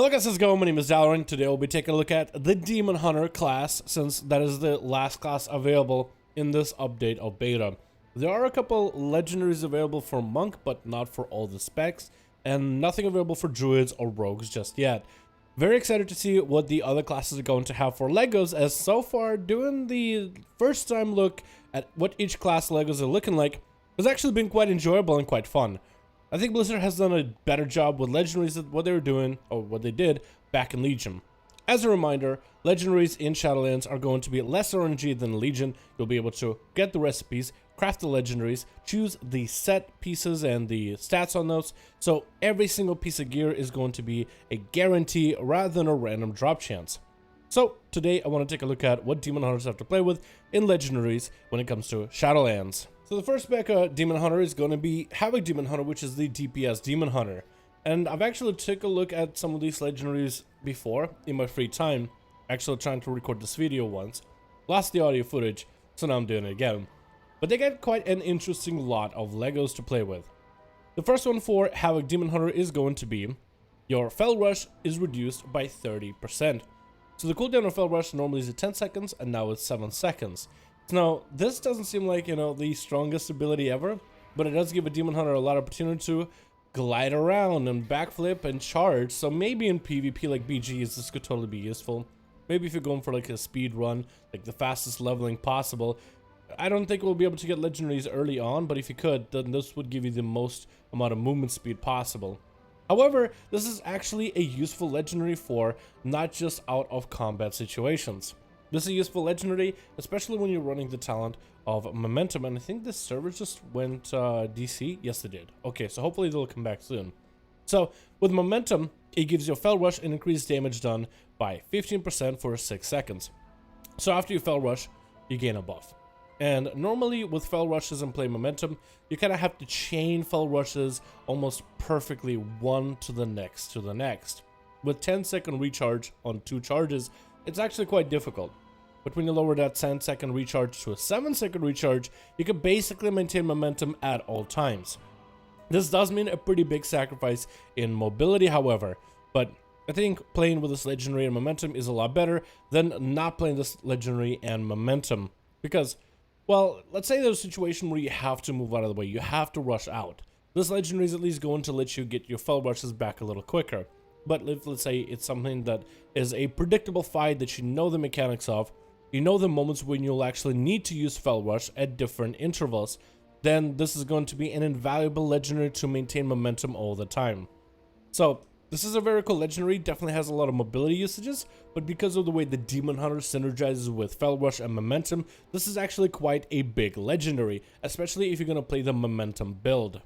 Hello guys, how's it going? My name is Dalaran. Today we'll be taking a look at the Demon Hunter class, since that is the last class available in this update of beta. There are a couple legendaries available for Monk, but not for all the specs, and nothing available for Druids or Rogues just yet. Very excited to see what the other classes are going to have for Legos, as so far doing the first time look at what each class Legos are looking like has actually been quite enjoyable and quite fun. I think Blizzard has done a better job with Legendaries than what they were doing, or what they did, back in Legion. As a reminder, Legendaries in Shadowlands are going to be less RNG than Legion. You'll be able to get the recipes, craft the Legendaries, choose the set pieces and the stats on those, so every single piece of gear is going to be a guarantee rather than a random drop chance. So today I want to take a look at what Demon Hunters have to play with in Legendaries when it comes to Shadowlands. So the first mecha Demon Hunter is going to be Havoc Demon Hunter, which is the DPS Demon Hunter. And I've actually taken a look at some of these legendaries before in my free time, actually trying to record this video once. Lost the audio footage, so now I'm doing it again. But they get quite an interesting lot of Legos to play with. The first one for Havoc Demon Hunter is going to be your Fel Rush is reduced by 30%. So the cooldown of Fel Rush normally is at 10 seconds, and now it's 7 seconds. Now, this doesn't seem like, the strongest ability ever, but it does give a Demon Hunter a lot of opportunity to glide around and backflip and charge. So maybe in PvP like BGs, this could totally be useful. Maybe if you're going for like a speed run, like the fastest leveling possible. I don't think we'll be able to get legendaries early on, but if you could, then this would give you the most amount of movement speed possible. However, this is actually a useful legendary for not just out of combat situations. This is a useful legendary, especially when you're running the talent of Momentum, and I think this server just went DC. Yes, it did. Okay, so hopefully they'll come back soon. So, with Momentum, it gives you a Fel Rush and increased damage done by 15% for 6 seconds. So after you Fel Rush, you gain a buff. And normally with Fel Rushes and play Momentum, you kind of have to chain Fel Rushes almost perfectly one to the next to the next. With 10-second recharge on 2 charges, it's actually quite difficult. But when you lower that 10-second recharge to a 7-second recharge, you can basically maintain momentum at all times. This does mean a pretty big sacrifice in mobility, however, but I think playing with this legendary and momentum is a lot better than not playing this legendary and momentum. Because, well, let's say there's a situation where you have to move out of the way, you have to rush out. This legendary is at least going to let you get your Fel Rushes back a little quicker. But if, let's say, it's something that is a predictable fight that you know the mechanics of, you know the moments when you'll actually need to use Fel Rush at different intervals, then this is going to be an invaluable legendary to maintain momentum all the time. So, this is a very cool legendary, definitely has a lot of mobility usages, but because of the way the Demon Hunter synergizes with Fel Rush and Momentum, this is actually quite a big legendary, especially if you're going to play the Momentum build.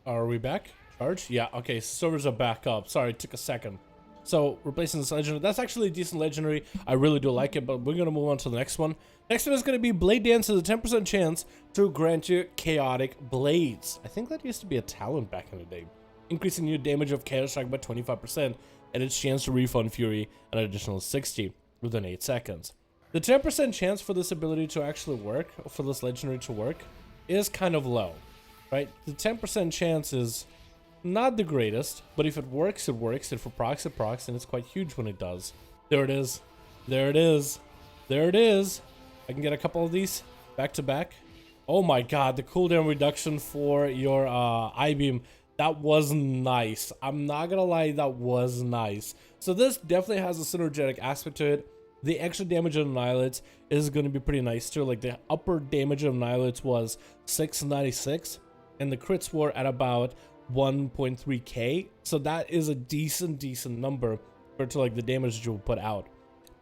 Are we back? Charge? Yeah, okay, servers are back up. Sorry, it took a second. So, replacing this legendary, that's actually a decent legendary. I really do like it, but we're going to move on to the next one. Next one is going to be Blade Dance has a 10% chance to grant you Chaotic Blades. I think that used to be a talent back in the day. Increasing your damage of Chaos Strike by 25%, and its chance to refund Fury an additional 60 within 8 seconds. The 10% chance for this ability to actually work, or for this legendary to work, is kind of low, right? The 10% chance is not the greatest, but if it works, it works. If it procs, it procs, and it's quite huge when it does. There it is. There it is. There it is. I can get a couple of these back to back. Oh my god, the cooldown reduction for your I-beam, that was nice. I'm not gonna lie, that was nice. So this definitely has a synergetic aspect to it. The extra damage of Annihilates is going to be pretty nice too. Like the upper damage of Annihilates was 696, and the crits were at about 1.3k, so that is a decent number compared to like the damage that you will put out.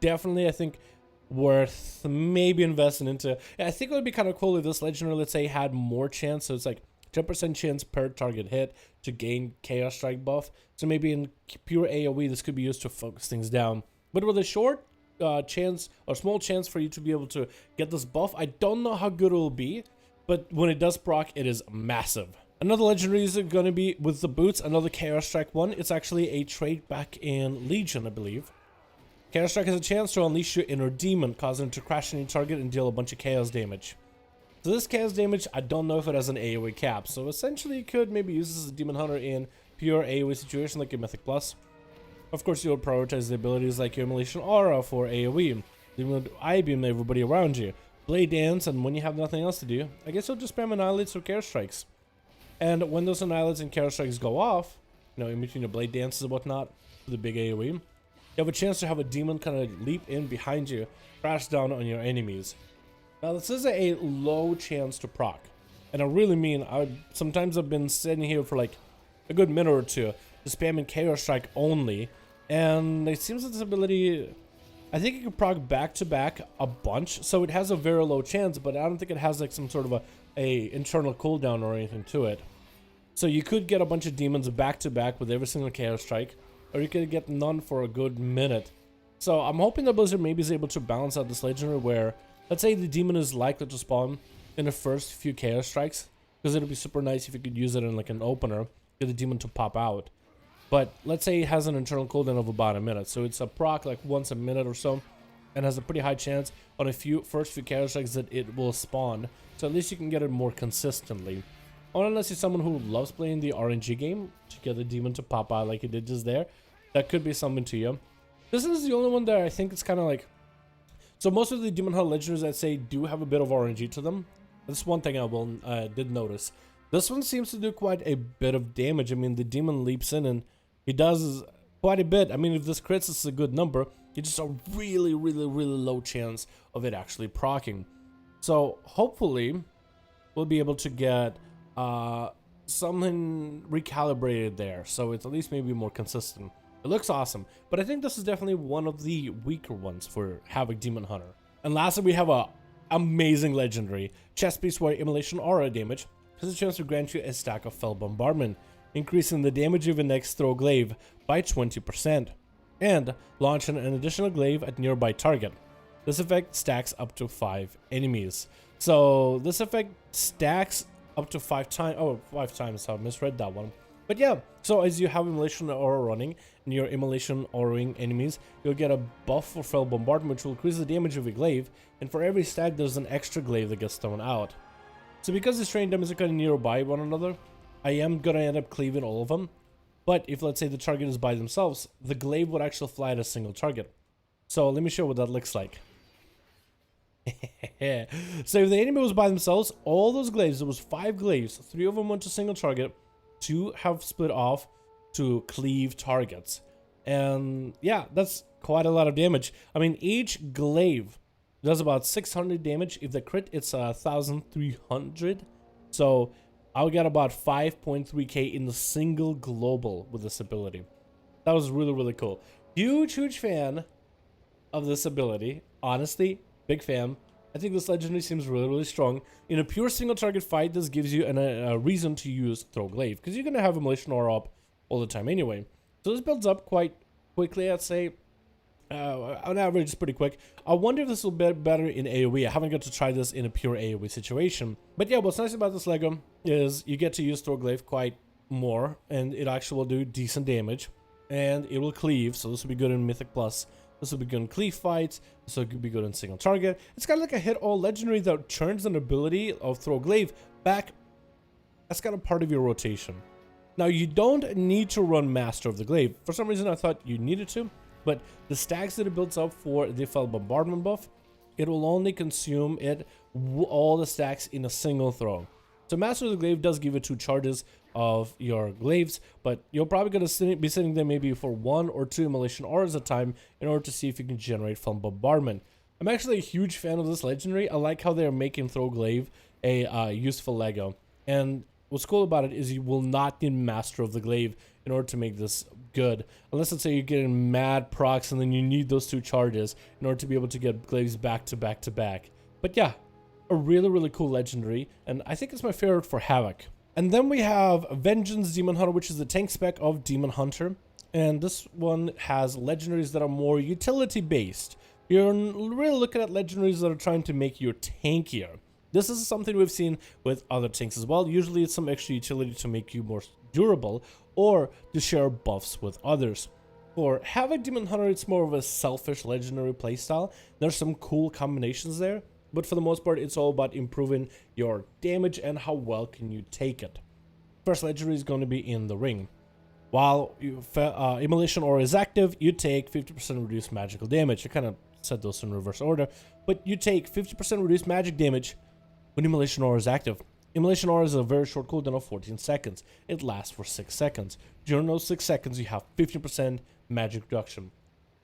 Definitely, I think worth maybe investing into. I think it would be kind of cool if this legendary, let's say, had more chance. So it's like 10% chance per target hit to gain Chaos Strike buff. So maybe in pure AoE, this could be used to focus things down. But with a short chance or small chance for you to be able to get this buff, I don't know how good it will be, but when it does proc, it is massive. Another legendary is going to be with the boots, another Chaos Strike one. It's actually a trait back in Legion, I believe. Chaos Strike has a chance to unleash your inner demon, causing it to crash any target and deal a bunch of chaos damage. So this chaos damage, I don't know if it has an AoE cap, so essentially you could maybe use this as a Demon Hunter in pure AoE situation like a Mythic Plus. Of course, you'll prioritize the abilities like your Immolation Aura for AoE, the I-beam everybody around you, Blade Dance, and when you have nothing else to do, I guess you'll just spam Annihilates or Care Strikes. And when those Annihilates and Care Strikes go off, you know, in between your Blade Dances and whatnot, the big AoE, you have a chance to have a demon kind of leap in behind you, crash down on your enemies. Now, this is a low chance to proc. And I really mean, sometimes I've been sitting here for like a good minute or two, just spamming Chaos Strike only, and it seems that this ability, I think it can proc back to back a bunch, so it has a very low chance, but I don't think it has like some sort of a internal cooldown or anything to it. So you could get a bunch of demons back to back with every single Chaos Strike, or you could get none for a good minute. So I'm hoping that Blizzard maybe is able to balance out this legendary where, let's say the demon is likely to spawn in the first few Chaos Strikes, because it'd be super nice if you could use it in like an opener, get the demon to pop out. But let's say it has an internal cooldown of about a minute, so it's a proc like once a minute or so, and has a pretty high chance on first few Chaos Strikes that it will spawn, so at least you can get it more consistently. Or unless you're someone who loves playing the RNG game to get the demon to pop out like it did just there, that could be something to you. This is the only one that I think it's kind of like, so most of the Demon Hunter legendaries I'd say do have a bit of RNG to them. That's one thing I did notice. This one seems to do quite a bit of damage. I mean, the demon leaps in and he does quite a bit. I mean, if this crits, it's a good number. It's just a really, really, really low chance of it actually proccing. So hopefully we'll be able to get something recalibrated there, so it's at least maybe more consistent. It looks awesome, but I think this is definitely one of the weaker ones for Havoc Demon Hunter. And lastly, we have a amazing legendary chest piece where Immolation Aura damage has a chance to grant you a stack of Fell Bombardment, increasing the damage of your next throw glaive by 20%, and launching an additional glaive at nearby target. This effect stacks up to 5 enemies. So this effect stacks up to 5 times. Oh, 5 times. I misread that one. But yeah, so as you have Immolation Aura running and your Immolation Aura-ing enemies, you'll get a buff for Fell Bombardment, which will increase the damage of your glaive, and for every stack there's an extra glaive that gets thrown out. So because the strain damage are kind of nearby one another, I am gonna end up cleaving all of them. But if let's say the target is by themselves, the glaive would actually fly at a single target. So let me show what that looks like. So if the enemy was by themselves, all those glaives, there was 5 glaives, 3 of them went to single target, 2 have split off to cleave targets. And yeah, that's quite a lot of damage. I mean, each glaive does about 600 damage. If the crit, it's 1,300. So I'll get about 5.3k in the single global with this ability. That was really, really cool. Huge fan of this ability. Honestly, big fan. I think this legendary seems really, really strong. In a pure single target fight, this gives you a reason to use Throw Glaive, because you're going to have Immolation Aura up all the time anyway. So this builds up quite quickly, I'd say. On average, it's pretty quick. I wonder if this will be better in AoE. I haven't got to try this in a pure AoE situation. But yeah, what's nice about this Lego is you get to use Throw Glaive quite more, and it actually will do decent damage. And it will cleave, so this will be good in Mythic Plus. This will be good in cleave fights, so it could be good in single target. It's kind of like a hit all legendary that turns an ability of Throw Glaive back. That's kind of part of your rotation. Now, you don't need to run Master of the Glaive. For some reason, I thought you needed to, but the stacks that it builds up for the Fell Bombardment buff, it will only consume all the stacks in a single throw. So Master of the Glaive does give you 2 charges of your glaives, but you're probably going to be sitting there maybe for 1 or 2 Immolation Auras at a time in order to see if you can generate Fell Bombardment. I'm actually a huge fan of this legendary. I like how they're making Throw Glaive a useful Lego. And what's cool about it is you will not need Master of the Glaive in order to make this good. Unless, let's say, you're getting mad procs and then you need those 2 charges in order to be able to get glaives back to back to back. But yeah, a really, really cool legendary, and I think it's my favorite for Havoc. And then we have Vengeance Demon Hunter, which is the tank spec of Demon Hunter. And this one has legendaries that are more utility based. You're really looking at legendaries that are trying to make you tankier. This is something we've seen with other tanks as well. Usually it's some extra utility to make you more durable or to share buffs with others. For Havoc Demon Hunter, it's more of a selfish legendary playstyle. There's some cool combinations there, but for the most part, it's all about improving your damage and how well can you take it. First legendary is going to be in the ring. While Immolation Aura is active, you take 50% reduced magical damage. I kind of said those in reverse order, but you take 50% reduced magic damage when Immolation Aura is active. Immolation Aura is a very short cooldown of 14 seconds. It lasts for 6 seconds. During those 6 seconds, you have 15% magic reduction.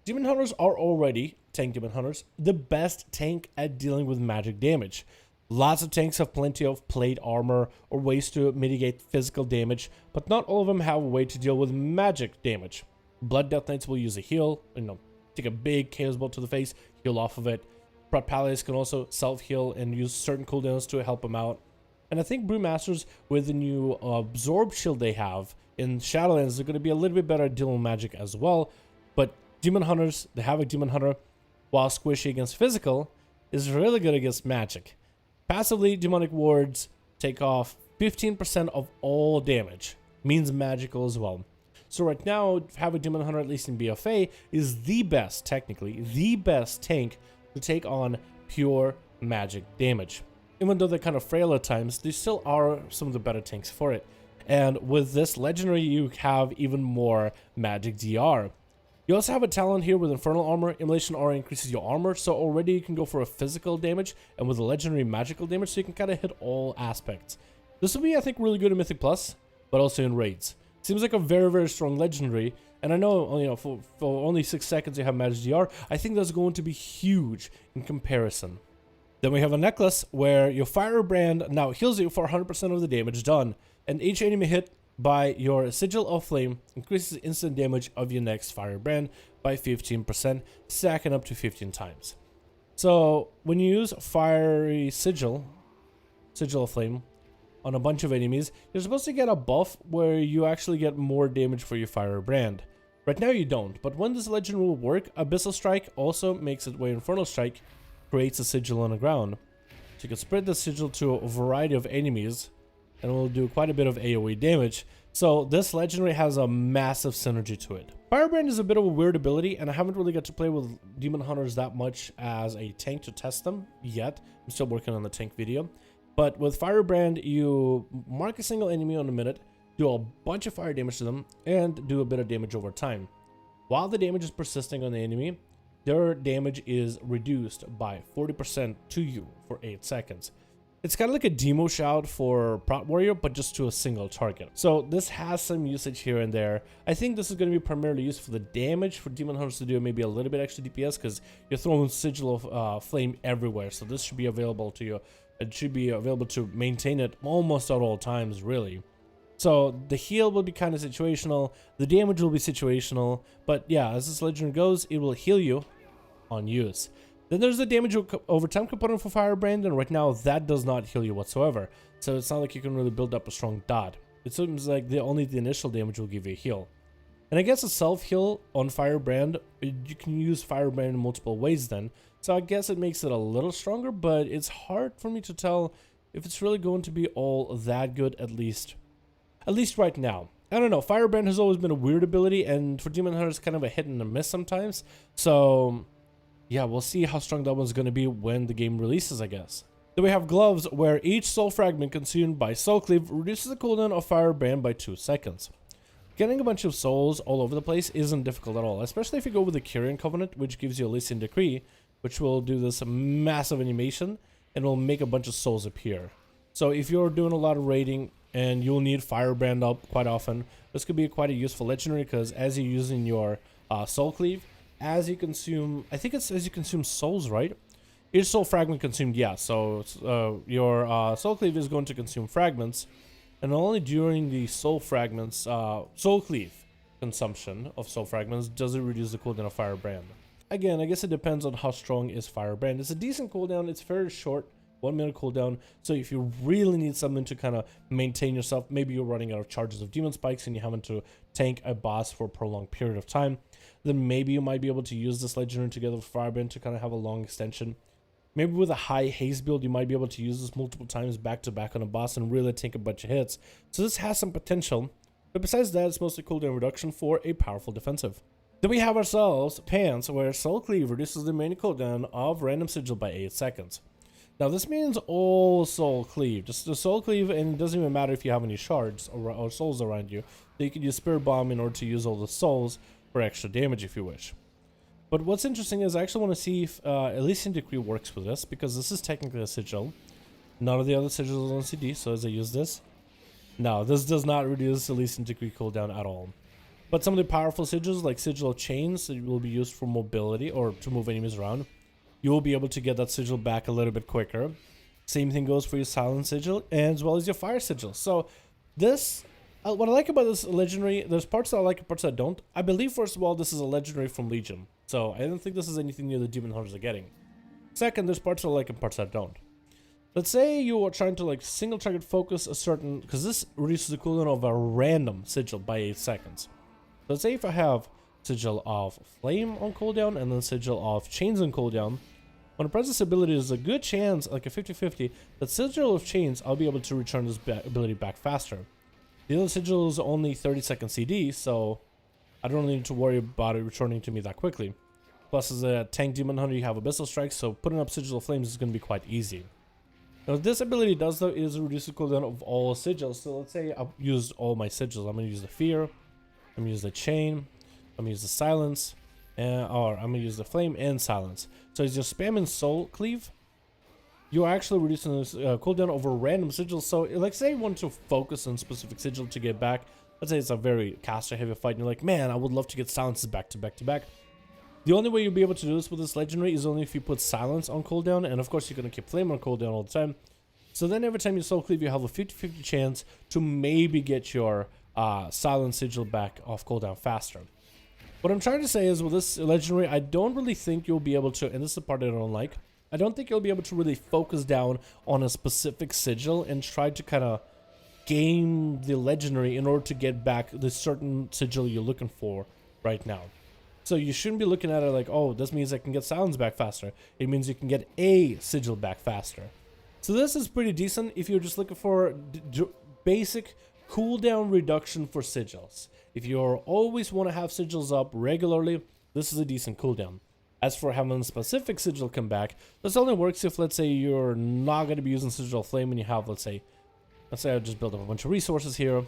Demon Hunters are already, tank Demon Hunters, the best tank at dealing with magic damage. Lots of tanks have plenty of plate armor or ways to mitigate physical damage, but not all of them have a way to deal with magic damage. Blood Death Knights will use a heal, take a big Chaos Bolt to the face, heal off of it. Prot Pallies can also self-heal and use certain cooldowns to help them out. And I think Brewmasters, with the new Absorb Shield they have in Shadowlands, are going to be a little bit better at dealing with magic as well. But Demon Hunters, the Havoc Demon Hunter, while squishy against physical, is really good against magic. Passively, Demonic Wards take off 15% of all damage, means magical as well. So right now, Havoc Demon Hunter, at least in BFA, is the best, technically, the best tank to take on pure magic damage. Even though they're kind of frail at times, they still are some of the better tanks for it. And with this legendary, you have even more magic DR. You also have a talent here with Infernal Armor. Immolation Aura increases your armor, so already you can go for a physical damage, and with a legendary magical damage, so you can kind of hit all aspects. This will be, I think, really good in Mythic Plus, but also in raids. Seems like a very, very strong legendary, and I know, for only 6 seconds you have magic DR. I think that's going to be huge in comparison. Then we have a necklace where your Firebrand now heals you for 100% of the damage done, and each enemy hit by your Sigil of Flame increases the instant damage of your next Firebrand by 15%, stacking up to 15 times. So when you use Fiery Sigil of Flame, on a bunch of enemies, you're supposed to get a buff where you actually get more damage for your Firebrand. Right now you don't, but when this legend will work, Abyssal Strike also makes it where Infernal Strike creates a sigil on the ground. So you can spread the sigil to a variety of enemies, and it will do quite a bit of AoE damage. So this legendary has a massive synergy to it. Firebrand is a bit of a weird ability, and I haven't really got to play with Demon Hunters that much as a tank to test them yet. I'm still working on the tank video. But with Firebrand, you mark a single enemy on a minute, do a bunch of fire damage to them, and do a bit of damage over time. While the damage is persisting on the enemy, their damage is reduced by 40% to you for 8 seconds. It's kind of like a demo shout for Prot Warrior, but just to a single target. So this has some usage here and there. I think this is going to be primarily used for the damage, for Demon Hunters to do maybe a little bit extra DPS, because you're throwing Sigil of Flame everywhere. So this should be available to you. It should be available to maintain it almost at all times, really. So the heal will be kind of situational. The damage will be situational. But yeah, as this legend goes, it will heal you on use. Then there's the damage over time component for Firebrand, and right now that does not heal you whatsoever. So it's not like you can really build up a strong dot. It seems like only the initial damage will give you a heal. And I guess a self-heal on Firebrand, you can use Firebrand in multiple ways then. So I guess it makes it a little stronger, but it's hard for me to tell if it's really going to be all that good, at least right now. I don't know, Firebrand has always been a weird ability, and for Demon Hunter it's kind of a hit and a miss sometimes. So yeah, we'll see how strong that one's going to be when the game releases, I guess. Then we have gloves, where each soul fragment consumed by Soul Cleave reduces the cooldown of Firebrand by 2 seconds. Getting a bunch of souls all over the place isn't difficult at all, especially if you go with the Kyrian Covenant, which gives you a Elysian Decree, which will do this massive animation and will make a bunch of souls appear. So if you're doing a lot of raiding and you'll need Firebrand up quite often, this could be quite a useful legendary, because as you're using your Soul Cleave, as you consume, I think it's as you consume souls, right? Each soul fragment consumed, yeah. So your Soul Cleave is going to consume fragments, and only during the soul fragments, Soul Cleave consumption of soul fragments does it reduce the cooldown of Firebrand. Again, I guess it depends on how strong is Firebrand. It's a decent cooldown. It's very short, 1 minute cooldown. So if you really need something to kind of maintain yourself, maybe you're running out of charges of demon spikes and you're having to tank a boss for a prolonged period of time, then maybe you might be able to use this legendary together with Firebrand to kind of have a long extension. Maybe with a high haste build, you might be able to use this multiple times back to back on a boss and really take a bunch of hits. So this has some potential, but besides that, it's mostly cooldown reduction for a powerful defensive. Then we have ourselves Pants, where Soul Cleave reduces the main cooldown of Random Sigil by 8 seconds. Now this means all Soul Cleave, just the Soul Cleave, and it doesn't even matter if you have any shards or souls around you. that you can use Spirit Bomb in order to use all the souls for extra damage if you wish. But what's interesting is I actually want to see if Elysian Decree works with this, because this is technically a sigil. None of the other sigils are on CD, so as I use this, no, this does not reduce Elysian Decree cooldown at all. But some of the powerful sigils, like Sigil of Chains, that will be used for mobility or to move enemies around, you will be able to get that sigil back a little bit quicker. Same thing goes for your Silent Sigil, and as well as your Fire Sigil. So this, what I like about this legendary, there's parts that I like and parts that I don't. I believe, first of all, this is a legendary from Legion, so I don't think this is anything new the Demon Hunters are getting. Second, there's parts that I like and parts that I don't. Let's say you are trying to like single target focus a certain, because this reduces the cooldown of a random sigil by 8 seconds. Let's say if I have Sigil of Flame on cooldown and then Sigil of Chains on cooldown, when I press this ability, there's a good chance, like a 50-50, that Sigil of Chains, I'll be able to return this ability back faster. The other Sigil is only 30-second CD, so I don't really need to worry about it returning to me that quickly. Plus, as a tank Demon Hunter, you have Abyssal Strike, so putting up Sigil of Flames is going to be quite easy. Now, what this ability does, though, is reduce the cooldown of all sigils. So let's say I've used all my sigils. I'm going to use the Fear, I'm going to use the Chain, I'm going to use the Silence, or I'm going to use the Flame and Silence. So as you're spamming Soul Cleave, you're actually reducing this cooldown over random sigils. So like say you want to focus on specific sigil to get back. Let's say it's a very caster heavy fight and you're like, man, I would love to get Silences back to back to back. The only way you'll be able to do this with this legendary is only if you put Silence on cooldown, and of course you're going to keep Flame on cooldown all the time. So then every time you Soul Cleave, you have a 50-50 chance to maybe get your Silence Sigil back off cooldown faster. What I'm trying to say is with this legendary, I don't really think you'll be able to, and this is the part I don't like, I don't think you'll be able to really focus down on a specific sigil and try to kind of game the legendary in order to get back the certain sigil you're looking for right now. So you shouldn't be looking at it like, oh, this means I can get Silence back faster. It means you can get a sigil back faster. So this is pretty decent if you're just looking for basic cooldown reduction for sigils. If you always want to have sigils up regularly, this is a decent cooldown. As for having a specific sigil come back, this only works if, let's say, you're not going to be using Sigil Flame and you have, let's say I just build up a bunch of resources here.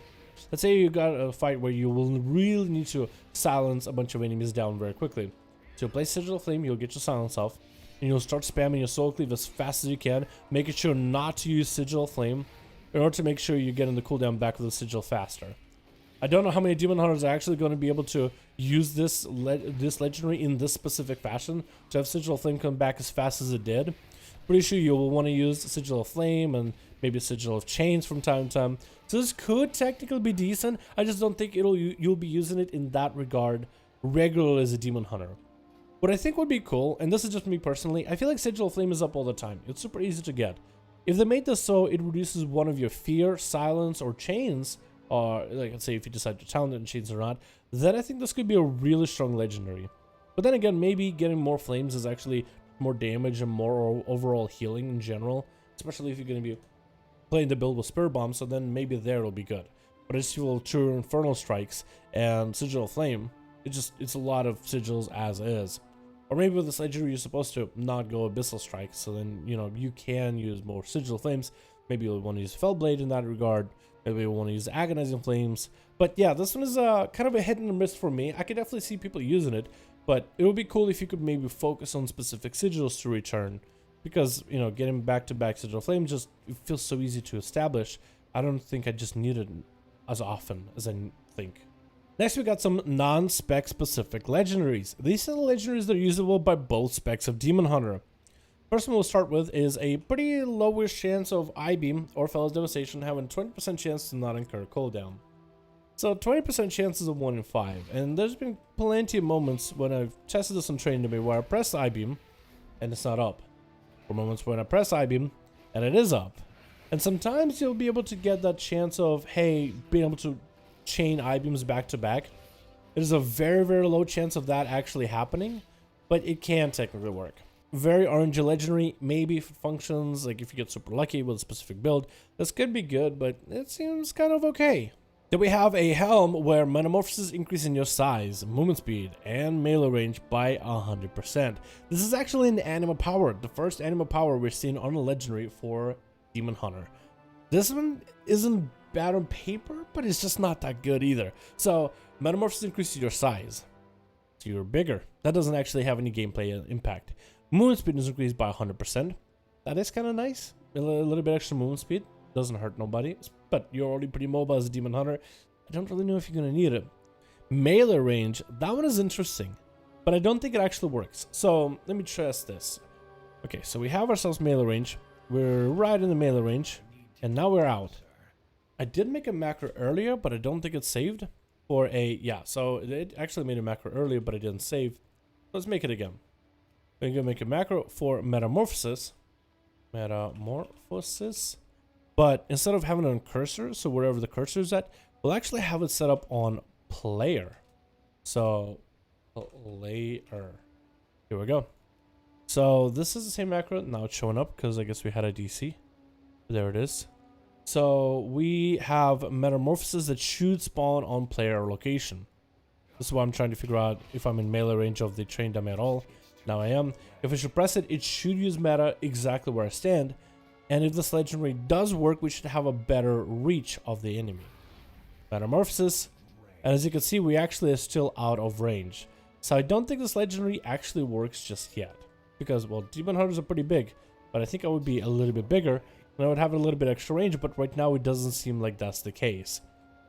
Let's say you got a fight where you will really need to silence a bunch of enemies down very quickly. So you'll play Sigil Flame, you'll get your silence off, and you'll start spamming your Soul Cleave as fast as you can, making sure not to use Sigil Flame in order to make sure you're getting the cooldown back with the Sigil faster. I don't know how many Demon Hunters are actually going to be able to use this legendary in this specific fashion to have Sigil Flame come back as fast as it did. Pretty sure you will want to use Sigil of Flame and maybe Sigil of Chains from time to time. So this could technically be decent. I just don't think you'll be using it in that regard regularly as a Demon Hunter. What I think would be cool, and this is just me personally, I feel like Sigil of Flame is up all the time. It's super easy to get. If they made this so it reduces one of your Fear, Silence, or Chains, or like let's say if you decide to talent it in Chains or not, then I think this could be a really strong legendary. But then again, maybe getting more flames is actually more damage and more overall healing in general, especially if you're going to be playing the build with Spirit Bomb, so then maybe there it'll be good. But I just feel true Infernal Strikes and Sigil of Flame, it's a lot of sigils as is. Or maybe with this legendary you're supposed to not go Abyssal Strike, so then you can use more Sigil Flames. Maybe you'll want to use Fellblade in that regard. Maybe you'll want to use Agonizing Flames. But yeah, this one is kind of a hit and miss for me. I could definitely see people using it, but it would be cool if you could maybe focus on specific sigils to return. Because, getting back-to-back Sigil Flame it feels so easy to establish. I don't think I just need it as often as I think. Next, we got some non-spec specific legendaries. These are the legendaries that are usable by both specs of Demon Hunter. First one we'll start with is a pretty lowish chance of I-Beam or Fell's Devastation having 20% chance to not incur cooldown. So 20% chances of 1 in 5, and there's been plenty of moments when I've tested this on training to me where I press I-Beam and it's not up. Or moments when I press I-Beam and it is up. And sometimes you'll be able to get that chance of, hey, being able to chain I-Beams back to back. There's a very, very low chance of that actually happening, but it can technically work. Very RNG legendary, maybe if it functions, like if you get super lucky with a specific build, this could be good, but it seems kind of okay. Then we have a Helm where Metamorphosis increase in your size, movement speed, and melee range by 100%. This is actually an anima power, the first anima power we're seeing on a legendary for Demon Hunter. This one isn't bad on paper, but it's just not that good either. So Metamorphosis increases your size, so you're bigger. That doesn't actually have any gameplay impact. Movement speed is increased by 100%. That is kind of nice. A little bit extra movement speed doesn't hurt nobody, but you're already pretty mobile as a demon hunter. I don't really know if you're gonna need it. Melee range, that one is interesting, but I don't think it actually works. So let me test this. Okay, so we have ourselves melee range. We're right in the melee range, and now we're out. I did make a macro earlier, but I don't think it's saved for a, yeah, so it actually made a macro earlier, but I didn't save. Let's make it again. We're gonna make a macro for Metamorphosis. Metamorphosis. But instead of having it on cursor, so wherever the cursor is at, we'll actually have it set up on player. So, player. Here we go. So this is the same macro. Now it's showing up because I guess we had a DC. There it is. So we have Metamorphosis that should spawn on player location. This is why I'm trying to figure out if I'm in melee range of the train dummy at all. Now I am. If I should press it, it should use meta exactly where I stand. And if this legendary does work, we should have a better reach of the enemy. Metamorphosis. And as you can see, we actually are still out of range. So I don't think this legendary actually works just yet. Because, well, demon hunters are pretty big. But I think I would be a little bit bigger. And I would have a little bit extra range. But right now, it doesn't seem like that's the case.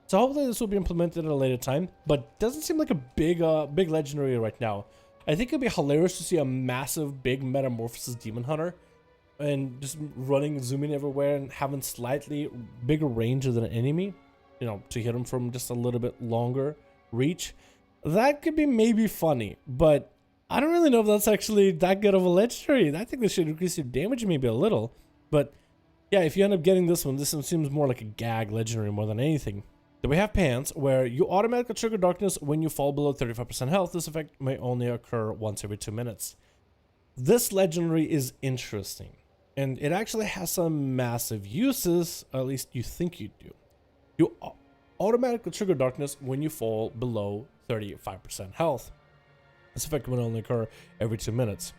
So hopefully this will be implemented at a later time. But doesn't seem like a big legendary right now. I think it'd be hilarious to see a massive, big Metamorphosis demon hunter. And just running, zooming everywhere, and having slightly bigger range than an enemy, you know, to hit them from just a little bit longer reach. That could be maybe funny, but I don't really know if that's actually that good of a legendary. I think this should increase your damage maybe a little, but yeah, if you end up getting this one seems more like a gag legendary more than anything. Then we have Pants, where you automatically trigger darkness when you fall below 35% health. This effect may only occur once every 2 minutes. This legendary is interesting. And it actually has some massive uses, at least you think you do. You automatically trigger darkness when you fall below 35% health. This effect will only occur every 2 minutes.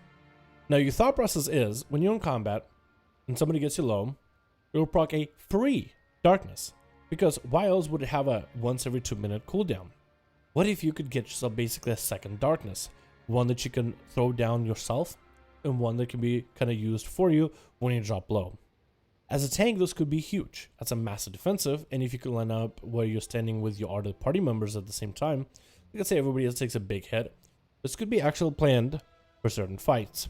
Now your thought process is, when you're in combat and somebody gets you low, it will proc a free darkness. Because why else would it have a once every 2 minute cooldown? What if you could get yourself basically a second darkness? One that you can throw down yourself, and one that can be kind of used for you when you drop low. As a tank, this could be huge. That's a massive defensive, and if you could line up where you're standing with your other party members at the same time, you could say everybody else takes a big hit. This could be actually planned for certain fights.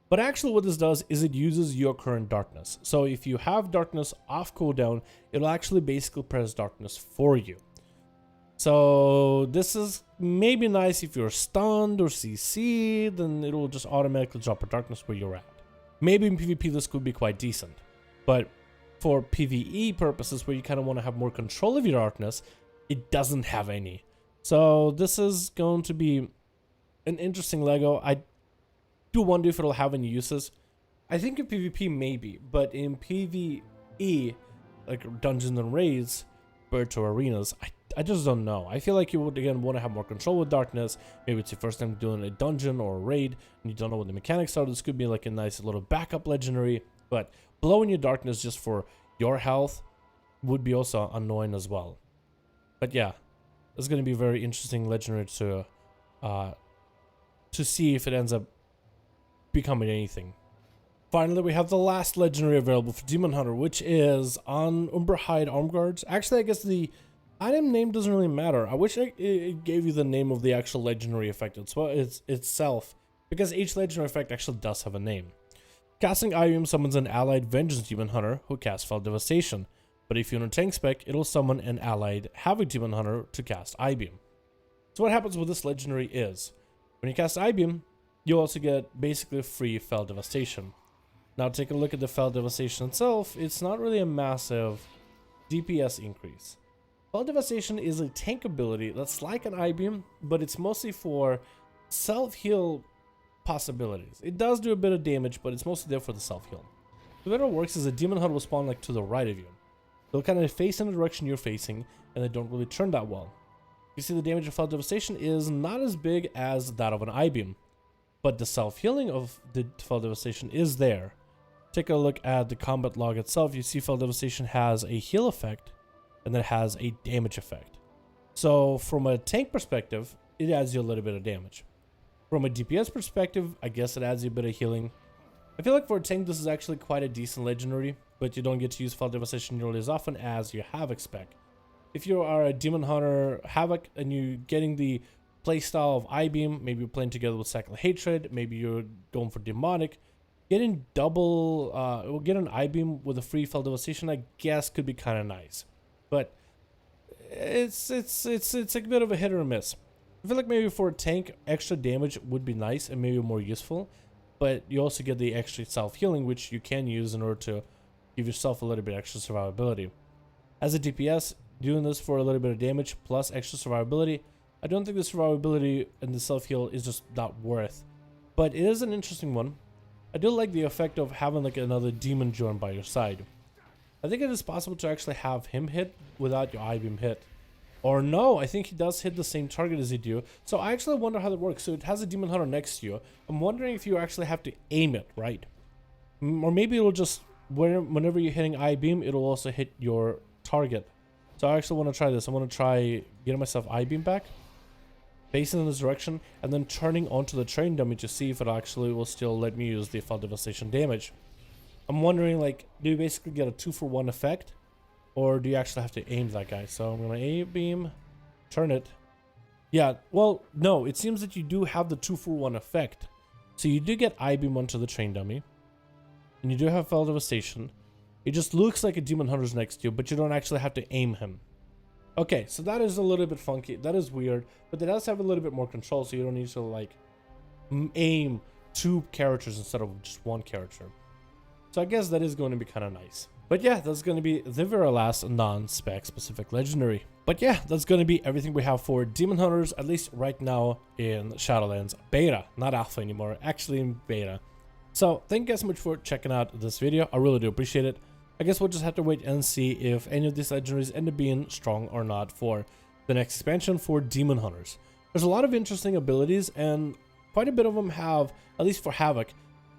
But actually what this does is it uses your current darkness. So if you have darkness off cooldown, it'll actually basically press darkness for you. So this is maybe nice if you're stunned or CC'd, then it will just automatically drop a darkness where you're at. Maybe in PvP this could be quite decent, but for PvE purposes where you kind of want to have more control of your darkness, it doesn't have any. So this is going to be an interesting Lego. I do wonder if it'll have any uses. I think in PvP maybe, but in PvE, like dungeons and raids, virtual arenas, I just don't know. I feel like you would again want to have more control with darkness. Maybe it's your first time doing a dungeon or a raid and you don't know what the mechanics are. This could be like a nice little backup legendary, but blowing your darkness just for your health would be also annoying as well. But yeah, it's going to be a very interesting legendary to see if it ends up becoming anything. Finally, we have the last legendary available for Demon Hunter, which is on Umber Hide Arm Guards. Actually, I guess the item name doesn't really matter. I wish it gave you the name of the actual legendary effect itself, because each legendary effect actually does have a name. Casting Ibium summons an allied Vengeance Demon Hunter who casts Fell Devastation, but if you're in a tank spec, it'll summon an allied Havoc Demon Hunter to cast Ibium. So what happens with this legendary is, when you cast Ibium, you also get basically free Fell Devastation. Now take a look at the Fell Devastation itself. It's not really a massive DPS increase. Fell Devastation is a tank ability that's like an Ibium, but it's mostly for self-heal possibilities. It does do a bit of damage, but it's mostly there for the self-heal. The way it works is a Demon Hunter will spawn like to the right of you. They'll kind of face in the direction you're facing, and they don't really turn that well. You see the damage of Fell Devastation is not as big as that of an Ibium, but the self-healing of the Fell Devastation is there. Take a look at the combat log itself. You see Fell Devastation has a heal effect and then it has a damage effect. So from a tank perspective, it adds you a little bit of damage. From a DPS perspective, I guess it adds you a bit of healing. I feel like for a tank, this is actually quite a decent legendary, but you don't get to use Fall Devastation nearly as often as your Havoc spec. If you are a Demon Hunter Havoc and you're getting the playstyle of I-Beam, maybe you're playing together with Cycle Hatred, maybe you're going for Demonic, getting get an I-Beam with a free Fall Devastation, I guess could be kind of nice. But it's a bit of a hit or miss. I feel like maybe for a tank, extra damage would be nice and maybe more useful, but you also get the extra self-healing, which you can use in order to give yourself a little bit extra survivability. As a DPS, doing this for a little bit of damage plus extra survivability, I don't think the survivability and the self-heal is just not worth. But it is an interesting one. I do like the effect of having like another demon join by your side. I think it is possible to actually have him hit without your I-Beam hit. Or no, I think he does hit the same target as you do. So I actually wonder how that works. So it has a Demon Hunter next to you. I'm wondering if you actually have to aim it, right? Or maybe it'll just, whenever you're hitting I-Beam, it'll also hit your target. So I actually want to try this. I want to try getting myself I-Beam back, facing in this direction, and then turning onto the train dummy to see if it actually will still let me use the Fall Devastation damage. I'm wondering, like, do you basically get a 2-for-1 effect? Or do you actually have to aim that guy? So I'm going to A-Beam, turn it. Yeah, well, no, it seems that you do have the 2-for-1 effect. So you do get I-Beam onto the train dummy. And you do have Fall Devastation. It just looks like a Demon Hunter's next to you, but you don't actually have to aim him. Okay, so that is a little bit funky. That is weird. But it does have a little bit more control, so you don't need to, like, aim 2 characters instead of just 1 character. So I guess that is going to be kind of nice. But yeah, that's going to be the very last non-spec specific legendary. But yeah, that's going to be everything we have for Demon Hunters, at least right now in Shadowlands beta, not alpha anymore, actually in beta. So thank you guys so much for checking out this video. I really do appreciate it. I guess we'll just have to wait and see if any of these legendaries end up being strong or not for the next expansion for Demon Hunters. There's a lot of interesting abilities, and quite a bit of them have, at least for Havoc,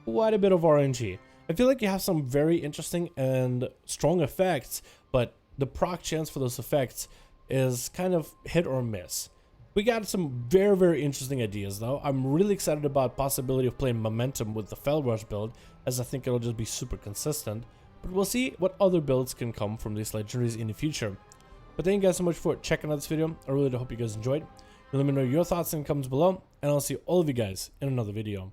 quite a bit of RNG. I feel like you have some very interesting and strong effects, but the proc chance for those effects is kind of hit or miss. We got some very, very interesting ideas though. I'm really excited about possibility of playing Momentum with the Fell Rush build, as I think it'll just be super consistent. But we'll see what other builds can come from these legendaries in the future. But thank you guys so much for checking out this video. I really do hope you guys enjoyed. Let me know your thoughts in the comments below, and I'll see all of you guys in another video.